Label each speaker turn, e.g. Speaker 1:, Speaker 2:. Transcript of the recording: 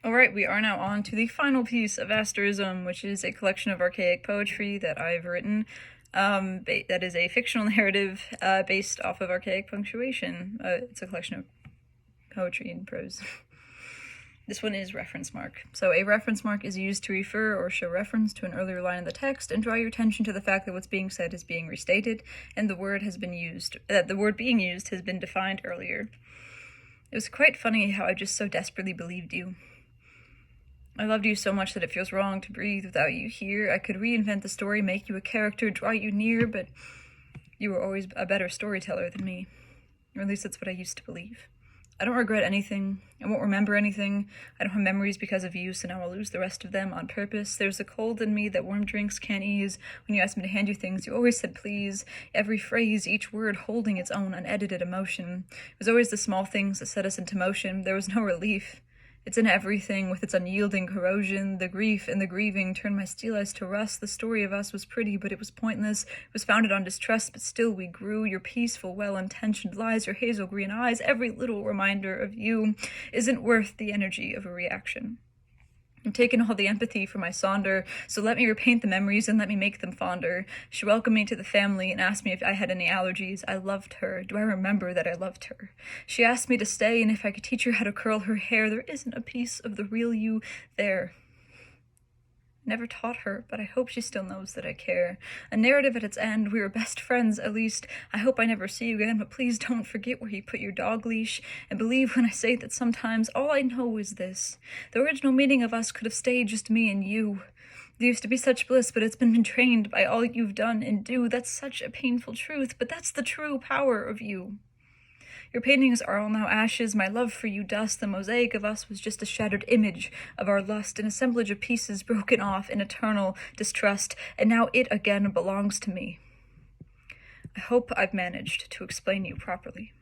Speaker 1: Alright, we are now on to the final piece of Asterism, which is a collection of archaic poetry that I've written. That is a fictional narrative based off of archaic punctuation. It's a collection of poetry and prose. This one is reference mark. So a reference mark is used to refer or show reference to an earlier line in the text and draw your attention to the fact that what's being said is being restated and the word being used has been defined earlier. It was quite funny how I just so desperately believed you. I loved you so much that it feels wrong to breathe without you here. I could reinvent the story, make you a character, draw you near, but you were always a better storyteller than me. Or at least that's what I used to believe. I don't regret anything. I won't remember anything. I don't have memories because of you, so now I'll lose the rest of them on purpose. There's a cold in me that warm drinks can't ease. When you asked me to hand you things, you always said please. Every phrase, each word holding its own unedited emotion. It was always the small things that set us into motion. There was no relief. It's in everything, with its unyielding corrosion. The grief and the grieving turned my steel eyes to rust. The story of us was pretty, but it was pointless. It was founded on distrust, but still we grew. Your peaceful, well-intentioned lies, your hazel green eyes, every little reminder of you isn't worth the energy of a reaction. I've taken all the empathy from my Sonder, so let me repaint the memories and let me make them fonder. She welcomed me to the family and asked me if I had any allergies. I loved her. Do I remember that I loved her? She asked me to stay and if I could teach her how to curl her hair. There isn't a piece of the real you there. Never taught her, but I hope she still knows that I care. A narrative at its end, we were best friends, at least. I hope I never see you again, but please don't forget where you put your dog leash, and believe when I say that sometimes all I know is this. The original meaning of us could have stayed just me and you. There used to be such bliss, but it's been betrayed by all you've done and do. That's such a painful truth, but that's the true power of you. Your paintings are all now ashes, my love for you dust. The mosaic of us was just a shattered image of our lust, an assemblage of pieces broken off in eternal distrust, and now it again belongs to me. I hope I've managed to explain you properly.